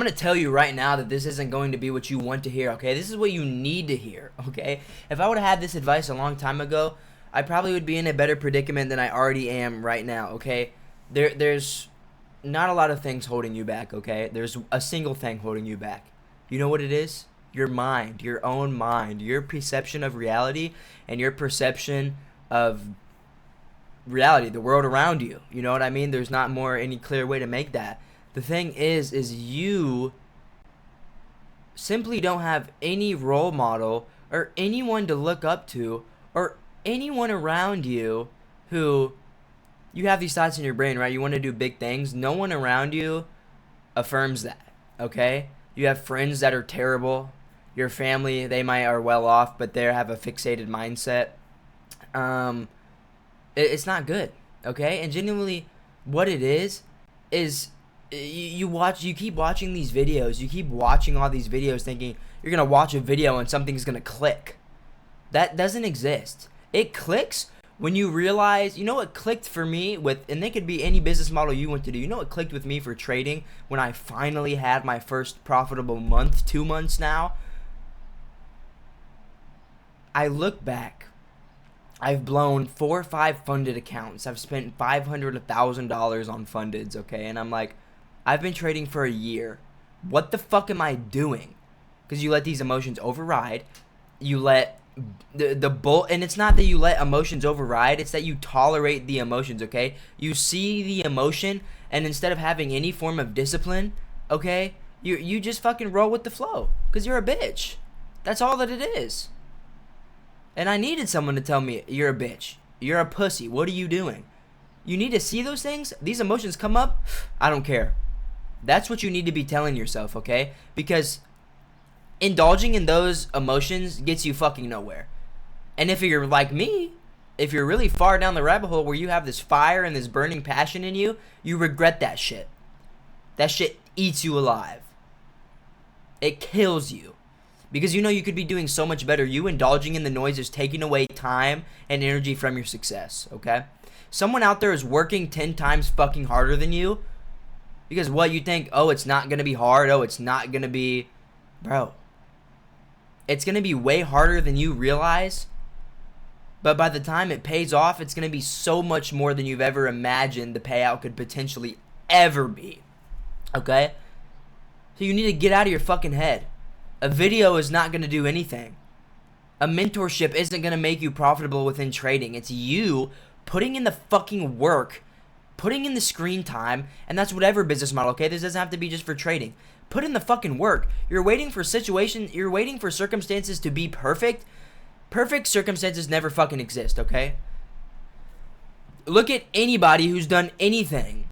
going to tell you right now that this isn't going to be what you want to hear, okay? This is what you need to hear, okay? If I would have had this advice a long time ago, I probably would be in a better predicament than I already am right now, okay? There's not a lot of things holding you back, okay? There's a single thing holding you back. You know what it is? Your mind, your own mind, your perception of reality and your perception of reality, the world around you. You know what I mean? There's not any clear way to make that. The thing is you simply don't have any role model or anyone to look up to or anyone around you who you have these thoughts in your brain, right? You want to do big things. No one around you affirms that, okay? You have friends that are terrible. Your family, they are well off, but they have a fixated mindset. It's not good, okay? And genuinely, what it is you keep watching these videos. You keep watching all these videos thinking you're going to watch a video and something's going to click. That doesn't exist. It clicks when you realize, you know what clicked for me and they could be any business model you want to do. You know what clicked with me for trading when I finally had my first profitable month, 2 months now? I look back. I've blown 4 or 5 funded accounts. I've spent $500, $1,000 on fundeds, okay? And I'm like, I've been trading for a year. What the fuck am I doing? Because you let these emotions override. You let and it's not that you let emotions override. It's that you tolerate the emotions, okay? You see the emotion, and instead of having any form of discipline, okay, you just fucking roll with the flow. Because you're a bitch. That's all that it is. And I needed someone to tell me, you're a bitch. You're a pussy. What are you doing? You need to see those things. These emotions come up. I don't care. That's what you need to be telling yourself, okay? Because indulging in those emotions gets you fucking nowhere. And if you're like me, if you're really far down the rabbit hole where you have this fire and this burning passion in you, you regret that shit. That shit eats you alive. It kills you. Because you know you could be doing so much better. You indulging in the noise is taking away time and energy from your success, okay? Someone out there is working 10 times fucking harder than you. Because what, you think, oh, it's not going to be hard. Oh, it's not going to be... Bro. It's going to be way harder than you realize. But by the time it pays off, it's going to be so much more than you've ever imagined the payout could potentially ever be. Okay? So you need to get out of your fucking head. A video is not going to do anything. A mentorship isn't going to make you profitable within trading. It's you putting in the fucking work, putting in the screen time, and that's whatever business model, okay? This doesn't have to be just for trading. Put in the fucking work. You're waiting for circumstances to be perfect. Perfect circumstances never fucking exist, okay? Look at anybody who's done anything.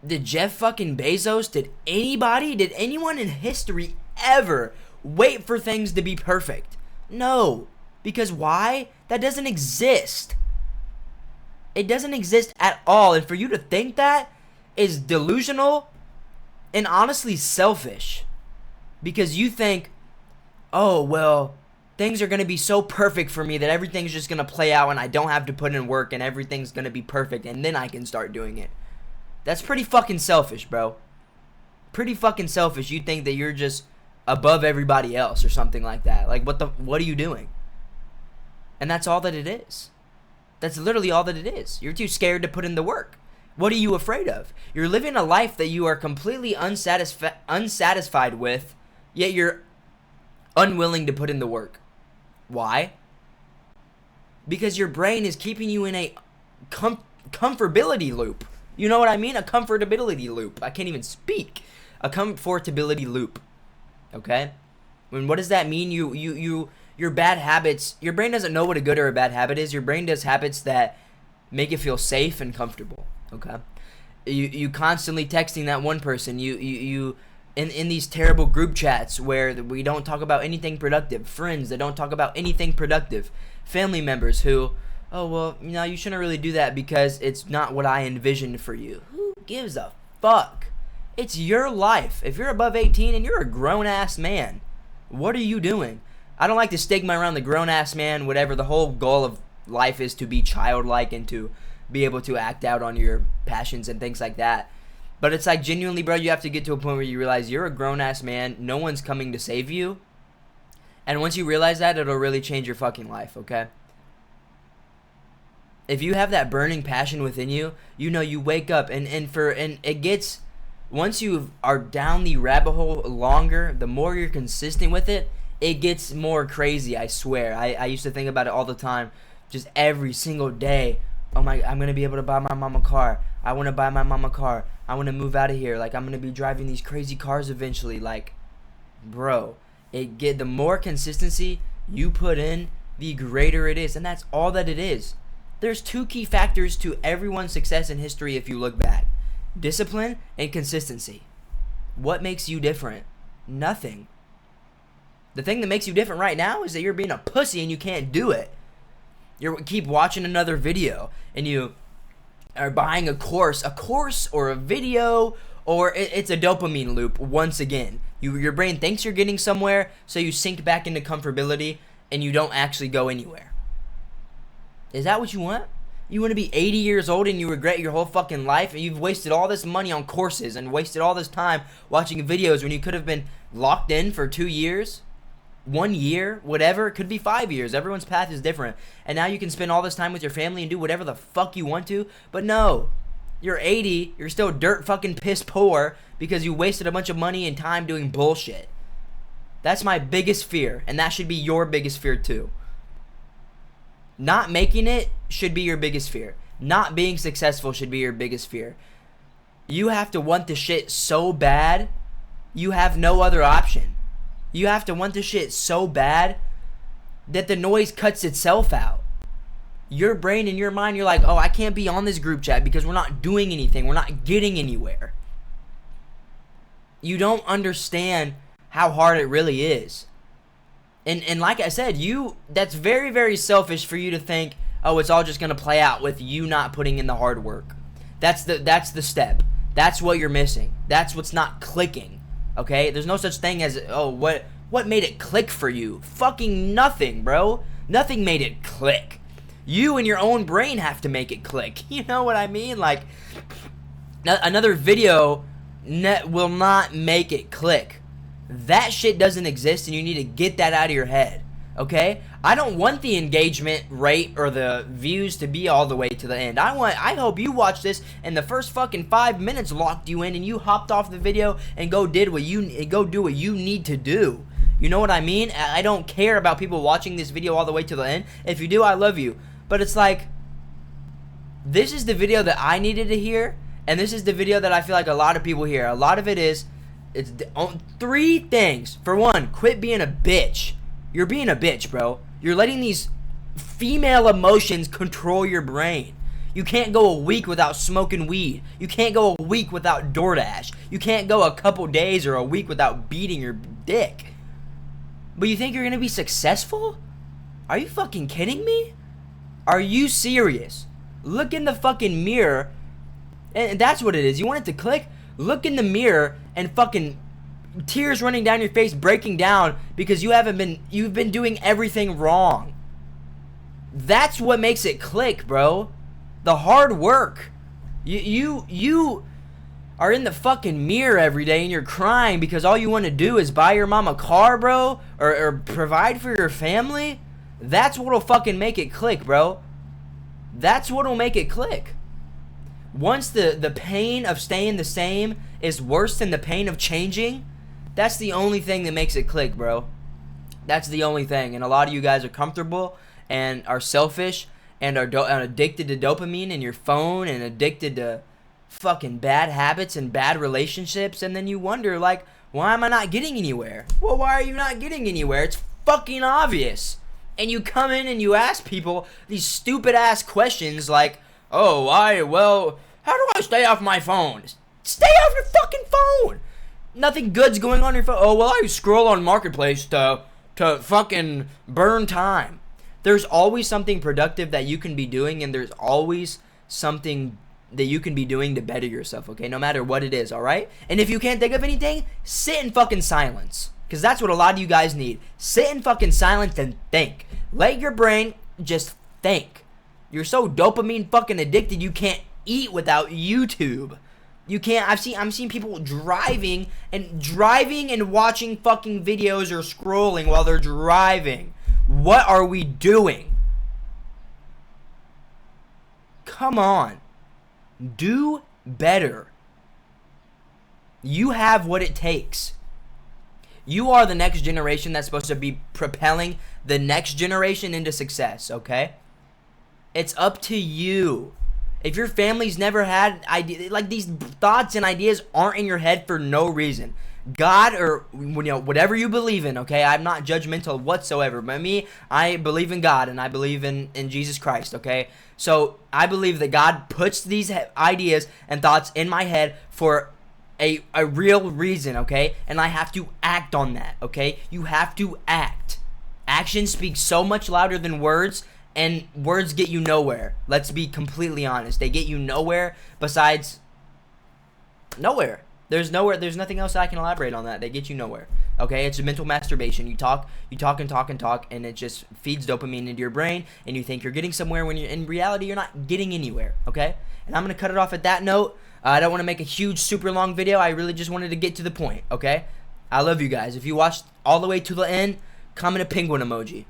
Did Jeff fucking Bezos, did anyone in history ever wait for things to be perfect? No. Because why? That doesn't exist. It doesn't exist at all. And for you to think that is delusional and honestly selfish. Because you think, oh, well, things are going to be so perfect for me that everything's just going to play out and I don't have to put in work and everything's going to be perfect and then I can start doing it. That's pretty fucking selfish, bro. Pretty fucking selfish. You think that you're just above everybody else or something like that. Like, what are you doing? And that's all that it is. That's literally all that it is. You're too scared to put in the work. What are you afraid of? You're living a life that you are completely unsatisfied with, yet you're unwilling to put in the work. Why? Because your brain is keeping you in a comfortability loop. You know what I mean? A comfortability loop. I can't even speak. A comfortability loop. Okay? What does that mean? Your bad habits, your brain doesn't know what a good or a bad habit is. Your brain does habits that make it feel safe and comfortable. Okay? You constantly texting that one person. You in these terrible group chats where we don't talk about anything productive. Friends that don't talk about anything productive. Family members who, oh, well, you shouldn't really do that because it's not what I envisioned for you. Who gives a fuck? It's your life. If you're above 18 and you're a grown-ass man, what are you doing? I don't like the stigma around the grown-ass man, whatever. The whole goal of life is to be childlike and to be able to act out on your passions and things like that. But it's like, genuinely, bro, you have to get to a point where you realize you're a grown-ass man. No one's coming to save you. And once you realize that, it'll really change your fucking life, okay? If you have that burning passion within you, you know, you wake up and it gets, once you are down the rabbit hole longer, the more you're consistent with it, it gets more crazy, I swear. I used to think about it all the time, just every single day. Oh my, I'm going to be able to buy my mom a car. I want to buy my mom a car. I want to move out of here. Like, I'm going to be driving these crazy cars eventually. Like, bro, the more consistency you put in, the greater it is. And that's all that it is. There's two key factors to everyone's success in history if you look back. Discipline and consistency. What makes you different? Nothing. The thing that makes you different right now is that you're being a pussy and you can't do it. You keep watching another video and you are buying a course or a video, or it's a dopamine loop once again. Your brain thinks you're getting somewhere, so you sink back into comfortability and you don't actually go anywhere. Is that what you want? You want to be 80 years old and you regret your whole fucking life and you've wasted all this money on courses and wasted all this time watching videos when you could have been locked in for 2 years? 1 year, whatever. It could be 5 years. Everyone's path is different. And now you can spend all this time with your family and do whatever the fuck you want to. But no, you're 80. You're still dirt fucking piss poor because you wasted a bunch of money and time doing bullshit. That's my biggest fear. And that should be your biggest fear too. Not making it should be your biggest fear. Not being successful should be your biggest fear. You have to want the shit so bad, you have no other option. You have to want the shit so bad that the noise cuts itself out. Your brain and your mind, you're like, oh, I can't be on this group chat because we're not doing anything. We're not getting anywhere. You don't understand how hard it really is. And like I said, that's very, very selfish for you to think, oh, it's all just going to play out with you not putting in the hard work. That's the step. That's what you're missing. That's what's not clicking. Okay? There's no such thing as, oh, what made it click for you? Fucking nothing, bro. Nothing made it click. You and your own brain have to make it click. You know what I mean? Like, another video will not make it click. That shit doesn't exist and you need to get that out of your head, okay? I don't want the engagement rate or the views to be all the way to the end. I hope you watch this and the first fucking 5 minutes locked you in and you hopped off the video and go do what you need to do. You know what I mean? I don't care about people watching this video all the way to the end. If you do, I love you. But it's like, this is the video that I needed to hear, and this is the video that I feel like a lot of people hear. A lot of it is, it's on 3 things. For one, quit being a bitch. You're being a bitch, bro. You're letting these female emotions control your brain. You can't go a week without smoking weed. You can't go a week without DoorDash. You can't go a couple days or a week without beating your dick. But you think you're gonna be successful? Are you fucking kidding me? Are you serious? Look in the fucking mirror, and that's what it is. You want it to click? Look in the mirror and fucking tears running down your face, breaking down because you've been doing everything wrong. That's what makes it click, bro. The hard work. You are in the fucking mirror every day and you're crying because all you want to do is buy your mom a car, bro, or provide for your family. That's what'll fucking make it click, bro. That's what'll make it click. Once the pain of staying the same is worse than the pain of changing, that's the only thing that makes it click, bro. That's the only thing. And a lot of you guys are comfortable and are selfish and are addicted to dopamine in your phone and addicted to fucking bad habits and bad relationships. And then you wonder, like, why am I not getting anywhere? Well, why are you not getting anywhere? It's fucking obvious. And you come in and you ask people these stupid ass questions like, oh, how do I stay off my phone? Stay off your fucking phone! Nothing good's going on your phone. Oh, well, I scroll on Marketplace to fucking burn time. There's always something productive that you can be doing, and there's always something that you can be doing to better yourself, okay? No matter what it is, alright? And if you can't think of anything, sit in fucking silence. Because that's what a lot of you guys need. Sit in fucking silence and think. Let your brain just think. You're so dopamine fucking addicted you can't eat without YouTube. You can't. I'm seeing people driving and watching fucking videos or scrolling while they're driving. What are we doing? Come on. Do better. You have what it takes. You are the next generation that's supposed to be propelling the next generation into success, okay? It's up to you. If your family's never had like these thoughts and ideas aren't in your head for no reason. God, or whatever you believe in, okay? I'm not judgmental whatsoever. But me, I believe in God and I believe in Jesus Christ, okay? So I believe that God puts these ideas and thoughts in my head for a real reason, okay? And I have to act on that, okay? You have to act. Action speaks so much louder than words. And words get you nowhere. Let's be completely honest. They get you nowhere besides nowhere. There's nothing else I can elaborate on that. They get you nowhere. Okay? It's a mental masturbation. You talk and talk and talk, and it just feeds dopamine into your brain, and you think you're getting somewhere when in reality you're not getting anywhere. Okay? And I'm going to cut it off at that note. I don't want to make a huge, super long video. I really just wanted to get to the point. Okay? I love you guys. If you watched all the way to the end, comment a penguin emoji.